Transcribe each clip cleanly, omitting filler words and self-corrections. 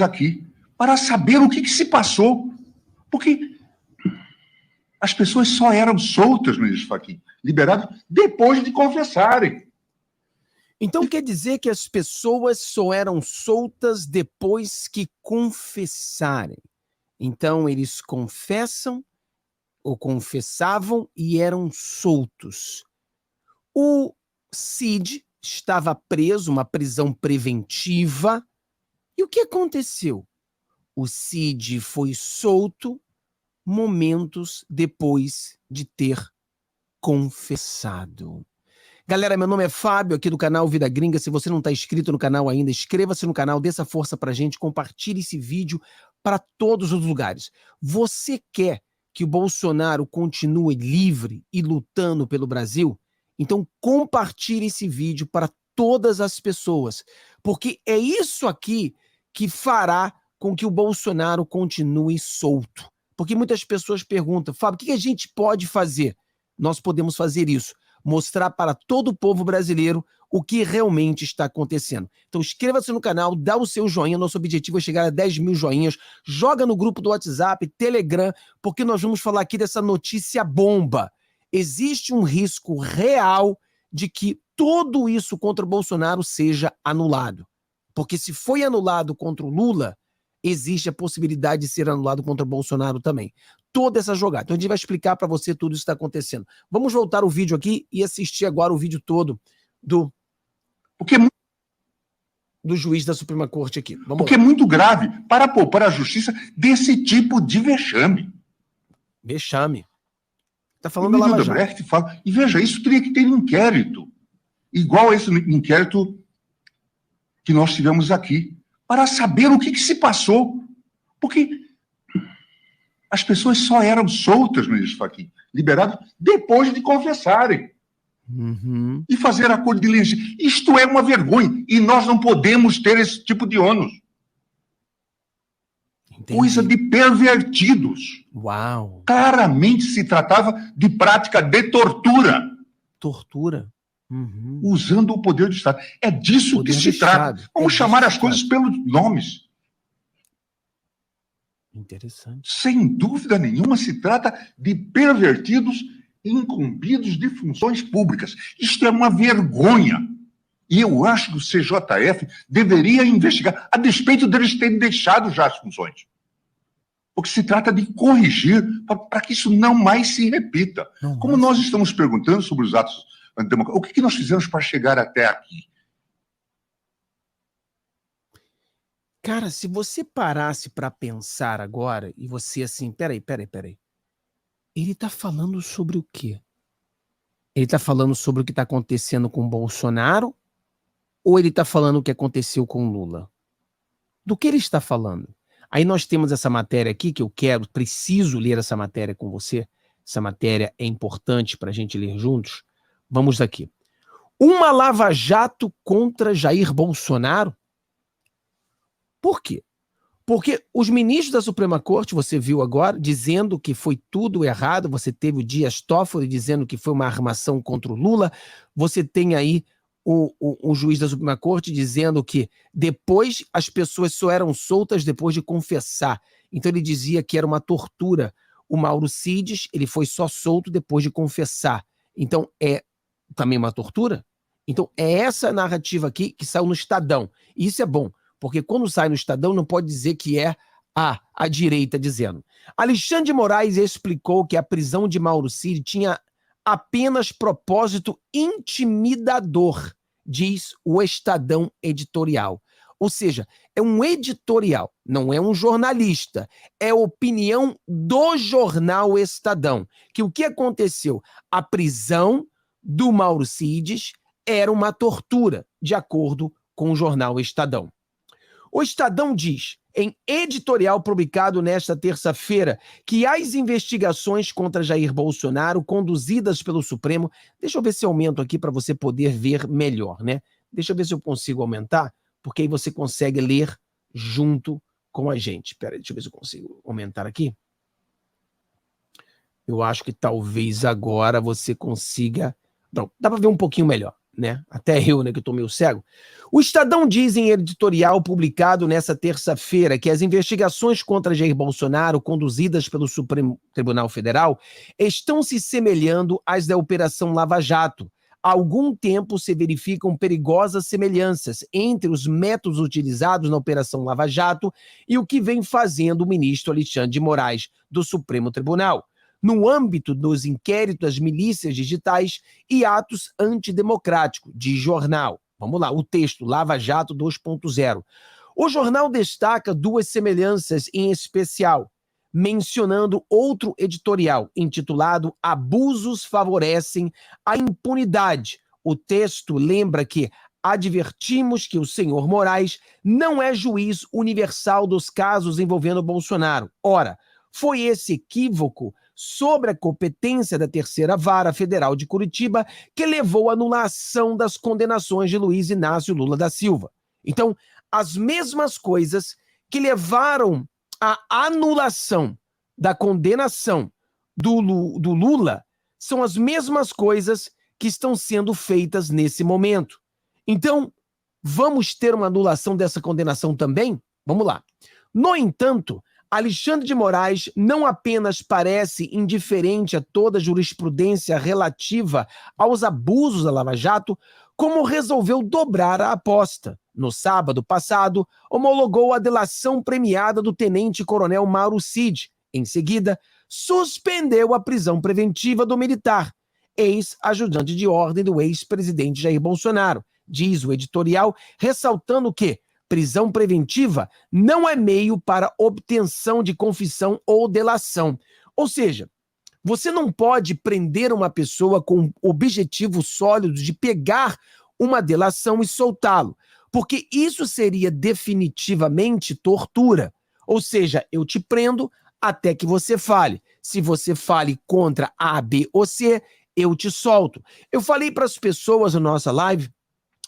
aqui para saber o que se passou. Porque as pessoas só eram soltas, ministro Fachin, liberadas depois de confessarem. Então quer dizer que as pessoas só eram soltas depois que confessarem. Então eles confessam ou confessavam e eram soltos. O Cid estava preso, uma prisão preventiva. E o que aconteceu? O Cid foi solto momentos depois de ter confessado. Galera, meu nome é Fábio, aqui do canal Vida Gringa. Se você não está inscrito no canal ainda, inscreva-se no canal, dê essa força pra gente, compartilhe esse vídeo para todos os lugares. Você quer que o Bolsonaro continue livre e lutando pelo Brasil? Então compartilhe esse vídeo para todas as pessoas, porque é isso aqui que fará com que o Bolsonaro continue solto. Porque muitas pessoas perguntam, Fábio, o que a gente pode fazer? Nós podemos fazer isso. Mostrar para todo o povo brasileiro o que realmente está acontecendo. Então inscreva-se no canal, dá o seu joinha, nosso objetivo é chegar a 10 mil joinhas, joga no grupo do WhatsApp, Telegram, porque nós vamos falar aqui dessa notícia bomba. Existe um risco real de que tudo isso contra o Bolsonaro seja anulado. Porque se foi anulado contra o Lula, existe a possibilidade de ser anulado contra o Bolsonaro também. Toda essa jogada. Então a gente vai explicar para você tudo isso que está acontecendo. Vamos voltar o vídeo aqui e assistir agora o vídeo todo do juiz da Suprema Corte aqui. Porque é muito grave para poupar a justiça desse tipo de vexame. Vexame. Está falando da Lava Jato. Fala, e veja, isso teria que ter um inquérito, igual a esse inquérito que nós tivemos aqui, para saber o que se passou. Porque as pessoas só eram soltas, ministro Fachin, liberadas depois de confessarem. E fazer acordo de leniência. Isto é uma vergonha. E nós não podemos ter esse tipo de ônus. Entendi. Coisa de pervertidos. Uau. Claramente se tratava de prática de tortura. Tortura? Usando o poder do Estado. É disso que se trata. Vamos chamar as coisas pelos nomes. Interessante. Sem dúvida nenhuma, se trata de pervertidos incumbidos de funções públicas. Isto é uma vergonha. E eu acho que o CJF deveria investigar, a despeito deles terem deixado já as funções. Porque se trata de corrigir para que isso não mais se repita. Como nós estamos perguntando sobre os atos antidemocráticos, o que nós fizemos para chegar até aqui? Cara, se você parasse para pensar agora, e você assim, peraí. Ele tá falando sobre o quê? Ele tá falando sobre o que tá acontecendo com o Bolsonaro? Ou ele tá falando o que aconteceu com o Lula? Do que ele está falando? Aí nós temos essa matéria aqui, que eu preciso ler essa matéria com você. Essa matéria é importante para a gente ler juntos. Vamos aqui. Uma lava-jato contra Jair Bolsonaro? Por quê? Porque os ministros da Suprema Corte, você viu agora, dizendo que foi tudo errado, você teve o Dias Toffoli dizendo que foi uma armação contra o Lula, você tem aí o juiz da Suprema Corte dizendo que depois as pessoas só eram soltas depois de confessar. Então ele dizia que era uma tortura. O Mauro Cid, ele foi só solto depois de confessar. Então é também uma tortura? Então é essa narrativa aqui que saiu no Estadão. E isso é bom. Porque quando sai no Estadão, não pode dizer que é a direita dizendo. Alexandre de Moraes explicou que a prisão de Mauro Cid tinha apenas propósito intimidador, diz o Estadão Editorial. Ou seja, é um editorial, não é um jornalista, é opinião do jornal Estadão. Que o que aconteceu? A prisão do Mauro Cid era uma tortura, de acordo com o jornal Estadão. O Estadão diz, em editorial publicado nesta terça-feira, que as investigações contra Jair Bolsonaro, conduzidas pelo Supremo... Deixa eu ver se eu aumento aqui para você poder ver melhor, né? Deixa eu ver se eu consigo aumentar, porque aí você consegue ler junto com a gente. Espera aí, deixa eu ver se eu consigo aumentar aqui. Eu acho que talvez agora você consiga... Não, dá para ver um pouquinho melhor. né? Até eu, né, que estou meio cego. O Estadão diz em editorial publicado nessa terça-feira que as investigações contra Jair Bolsonaro, conduzidas pelo Supremo Tribunal Federal, estão se semelhando às da Operação Lava Jato. Há algum tempo se verificam perigosas semelhanças entre os métodos utilizados na Operação Lava Jato e o que vem fazendo o ministro Alexandre de Moraes do Supremo Tribunal, no âmbito dos inquéritos das milícias digitais e atos antidemocráticos, diz jornal. Vamos lá, o texto, Lava Jato 2.0. O jornal destaca duas semelhanças em especial, mencionando outro editorial intitulado Abusos Favorecem a Impunidade. O texto lembra que advertimos que o senhor Moraes não é juiz universal dos casos envolvendo Bolsonaro. Ora, foi esse equívoco sobre a competência da Terceira Vara Federal de Curitiba que levou à anulação das condenações de Luiz Inácio Lula da Silva. Então, as mesmas coisas que levaram à anulação da condenação do Lula são as mesmas coisas que estão sendo feitas nesse momento. Então, vamos ter uma anulação dessa condenação também? Vamos lá. No entanto, Alexandre de Moraes não apenas parece indiferente a toda a jurisprudência relativa aos abusos da Lava Jato, como resolveu dobrar a aposta. No sábado passado, homologou a delação premiada do tenente-coronel Mauro Cid. Em seguida, suspendeu a prisão preventiva do militar, ex-ajudante de ordem do ex-presidente Jair Bolsonaro, diz o editorial, ressaltando que prisão preventiva não é meio para obtenção de confissão ou delação. Ou seja, você não pode prender uma pessoa com objetivo sólido de pegar uma delação e soltá-lo, porque isso seria definitivamente tortura. Ou seja, eu te prendo até que você fale. Se você fale contra A, B ou C, eu te solto. Eu falei para as pessoas na nossa live,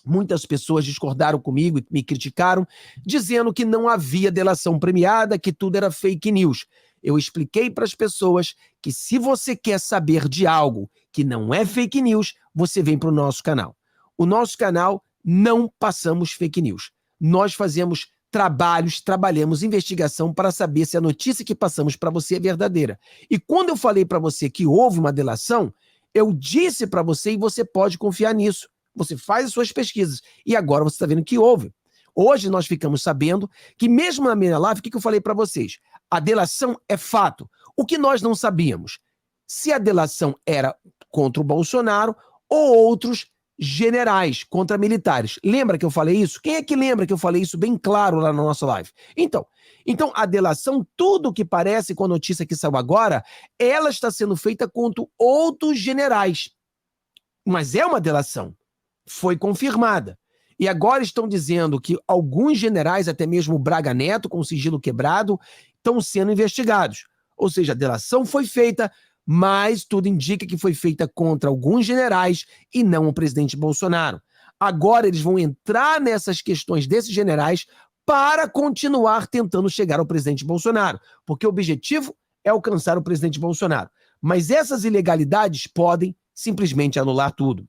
muitas pessoas discordaram comigo e me criticaram, dizendo que não havia delação premiada, que tudo era fake news. Eu expliquei para as pessoas que se você quer saber de algo que não é fake news, você vem para o nosso canal. O nosso canal não passamos fake news. Nós fazemos trabalhamos investigação para saber se a notícia que passamos para você é verdadeira. E quando eu falei para você que houve uma delação, eu disse para você e você pode confiar nisso. Você faz as suas pesquisas. E agora você está vendo que houve. Hoje nós ficamos sabendo que mesmo na minha live, o que eu falei para vocês? A delação é fato. O que nós não sabíamos? Se a delação era contra o Bolsonaro ou outros generais contra militares. Lembra que eu falei isso? Quem é que lembra que eu falei isso bem claro lá na nossa live? Então a delação, tudo que parece com a notícia que saiu agora, ela está sendo feita contra outros generais. Mas é uma delação. Foi confirmada. E agora estão dizendo que alguns generais, até mesmo o Braga Neto, com o sigilo quebrado, estão sendo investigados. Ou seja, a delação foi feita, mas tudo indica que foi feita contra alguns generais e não o presidente Bolsonaro. Agora eles vão entrar nessas questões desses generais para continuar tentando chegar ao presidente Bolsonaro, porque o objetivo é alcançar o presidente Bolsonaro. Mas essas ilegalidades podem simplesmente anular tudo.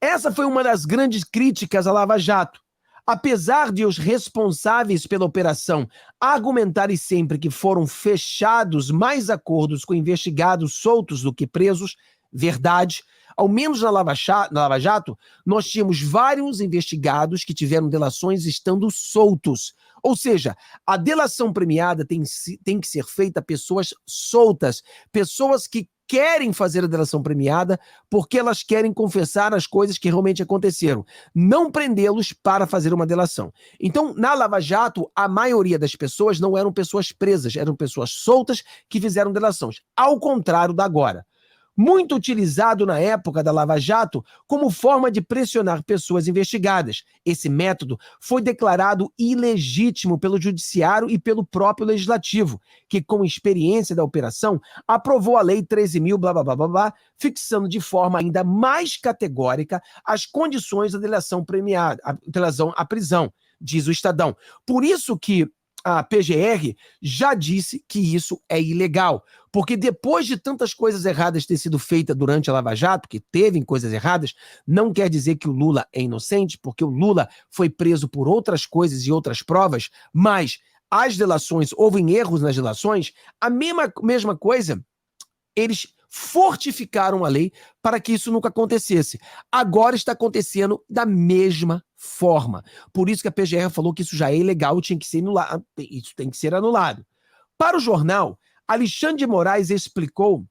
Essa foi uma das grandes críticas à Lava Jato. Apesar de os responsáveis pela operação argumentarem sempre que foram fechados mais acordos com investigados soltos do que presos, verdade, ao menos na Lava Jato, nós tínhamos vários investigados que tiveram delações estando soltos. Ou seja, a delação premiada tem que ser feita a pessoas soltas, pessoas que querem fazer a delação premiada porque elas querem confessar as coisas que realmente aconteceram, não prendê-los para fazer uma delação. Então, na Lava Jato, a maioria das pessoas não eram pessoas presas, eram pessoas soltas que fizeram delações, ao contrário da agora. Muito utilizado na época da Lava Jato como forma de pressionar pessoas investigadas. Esse método foi declarado ilegítimo pelo Judiciário e pelo próprio Legislativo, que, com experiência da operação, aprovou a Lei 13.000, fixando de forma ainda mais categórica as condições da delação premiada, à prisão, diz o Estadão. Por isso que a PGR já disse que isso é ilegal. Porque depois de tantas coisas erradas ter sido feitas durante a Lava Jato, que teve coisas erradas, não quer dizer que o Lula é inocente, porque o Lula foi preso por outras coisas e outras provas, mas as delações, houve erros nas delações, a mesma coisa, eles fortificaram a lei para que isso nunca acontecesse. Agora está acontecendo da mesma forma. Por isso que a PGR falou que isso já é ilegal, tinha que ser anulado, isso tem que ser anulado. Para o jornal, Alexandre de Moraes explicitou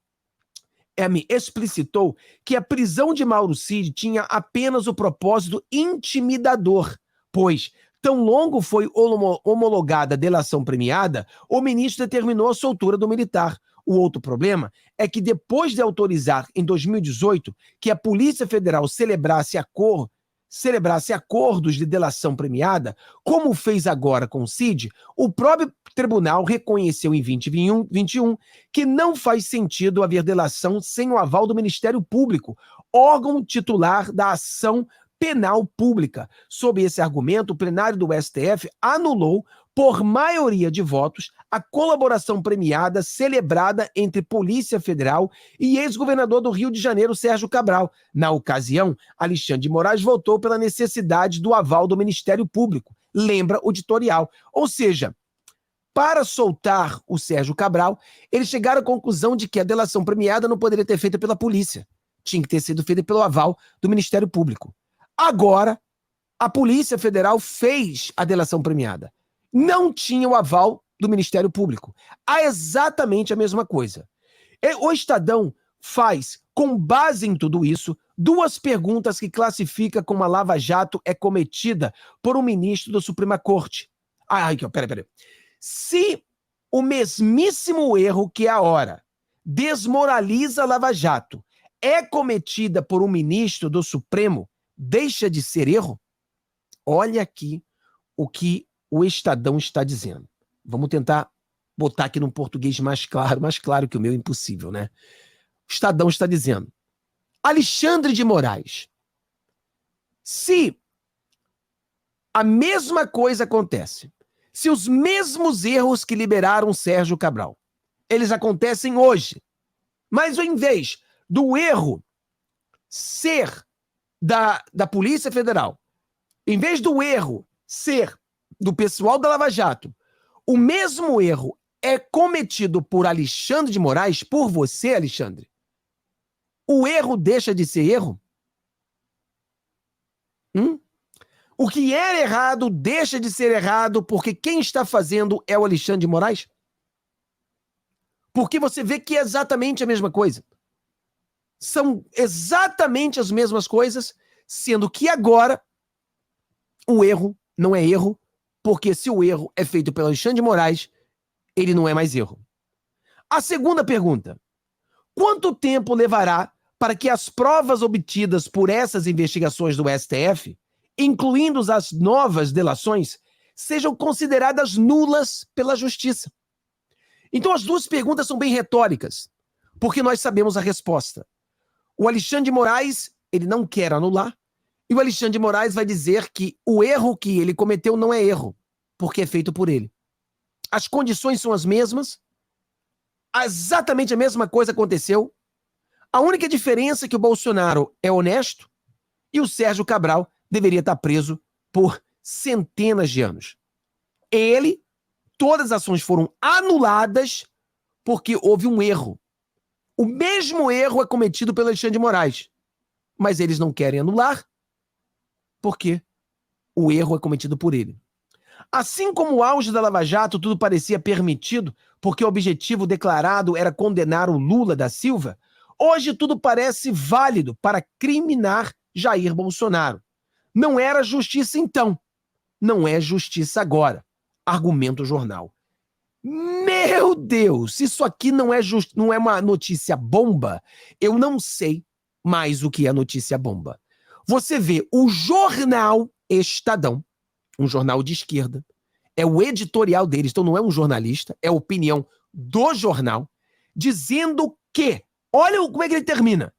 que a prisão de Mauro Cid tinha apenas o propósito intimidador, pois tão longo foi homologada a delação premiada, o ministro determinou a soltura do militar. O outro problema é que depois de autorizar, em 2018, que a Polícia Federal celebrasse acordos de delação premiada, como fez agora com o Cid, o próprio tribunal reconheceu em 2021 que não faz sentido haver delação sem o aval do Ministério Público, órgão titular da ação penal pública. Sob esse argumento, o plenário do STF anulou, por maioria de votos, a colaboração premiada celebrada entre Polícia Federal e ex-governador do Rio de Janeiro, Sérgio Cabral. Na ocasião, Alexandre de Moraes votou pela necessidade do aval do Ministério Público. Lembra o editorial. Ou seja, para soltar o Sérgio Cabral, eles chegaram à conclusão de que a delação premiada não poderia ter feita pela polícia. Tinha que ter sido feita pelo aval do Ministério Público. Agora, a Polícia Federal fez a delação premiada. Não tinha o aval do Ministério Público. Há exatamente a mesma coisa. O Estadão faz, com base em tudo isso, duas perguntas que classifica como a Lava Jato é cometida por um ministro da Suprema Corte. Peraí. Se o mesmíssimo erro que a hora desmoraliza a Lava Jato é cometida por um ministro do Supremo, deixa de ser erro? Olha aqui o que o Estadão está dizendo. Vamos tentar botar aqui num português mais claro que o meu é impossível, né? O Estadão está dizendo: Alexandre de Moraes, se a mesma coisa acontece, se os mesmos erros que liberaram Sérgio Cabral, eles acontecem hoje, mas ao invés do erro ser da Polícia Federal, em vez do erro ser do pessoal da Lava Jato, o mesmo erro é cometido por Alexandre de Moraes, por você, Alexandre, o erro deixa de ser erro? O que era errado deixa de ser errado porque quem está fazendo é o Alexandre de Moraes? Porque você vê que é exatamente a mesma coisa. São exatamente as mesmas coisas, sendo que agora o erro não é erro, porque se o erro é feito pelo Alexandre de Moraes, ele não é mais erro. A segunda pergunta: quanto tempo levará para que as provas obtidas por essas investigações do STF, incluindo as novas delações, sejam consideradas nulas pela Justiça? Então as duas perguntas são bem retóricas, porque nós sabemos a resposta. O Alexandre de Moraes, ele não quer anular, e o Alexandre de Moraes vai dizer que o erro que ele cometeu não é erro, porque é feito por ele. As condições são as mesmas, exatamente a mesma coisa aconteceu. A única diferença é que o Bolsonaro é honesto e o Sérgio Cabral deveria estar preso por centenas de anos. Todas as ações foram anuladas porque houve um erro. O mesmo erro é cometido pelo Alexandre de Moraes, mas eles não querem anular porque o erro é cometido por ele. Assim como o auge da Lava Jato tudo parecia permitido porque o objetivo declarado era condenar o Lula da Silva, hoje tudo parece válido para criminar Jair Bolsonaro. Não era justiça então, não é justiça agora, argumenta o jornal. Meu Deus, se isso aqui não é uma notícia bomba, eu não sei mais o que é notícia bomba. Você vê o jornal Estadão, um jornal de esquerda, é o editorial deles, então não é um jornalista, é a opinião do jornal, dizendo que, olha como é que ele termina,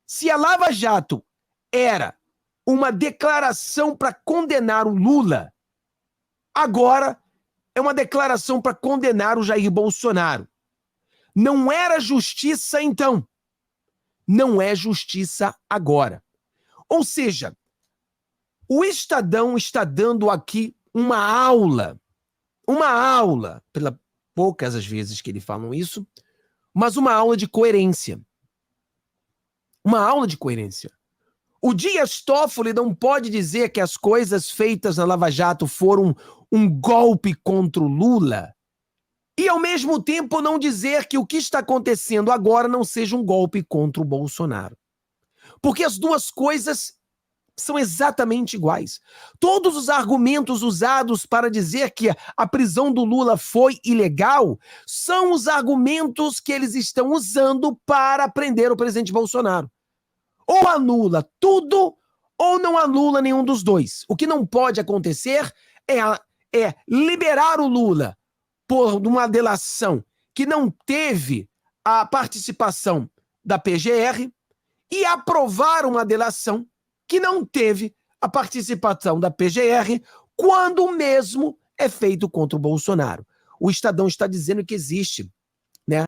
se a Lava Jato era uma declaração para condenar o Lula, agora é uma declaração para condenar o Jair Bolsonaro. Não era justiça então. Não é justiça agora. Ou seja, o Estadão está dando aqui uma aula, pelas poucas as vezes que eles falam isso, mas uma aula de coerência. Uma aula de coerência. O Dias Toffoli não pode dizer que as coisas feitas na Lava Jato foram um golpe contra o Lula e, ao mesmo tempo, não dizer que o que está acontecendo agora não seja um golpe contra o Bolsonaro. Porque as duas coisas são exatamente iguais. Todos os argumentos usados para dizer que a prisão do Lula foi ilegal são os argumentos que eles estão usando para prender o presidente Bolsonaro. Ou anula tudo, ou não anula nenhum dos dois. O que não pode acontecer é liberar o Lula por uma delação que não teve a participação da PGR e aprovar uma delação que não teve a participação da PGR quando o mesmo é feito contra o Bolsonaro. O Estadão está dizendo que existe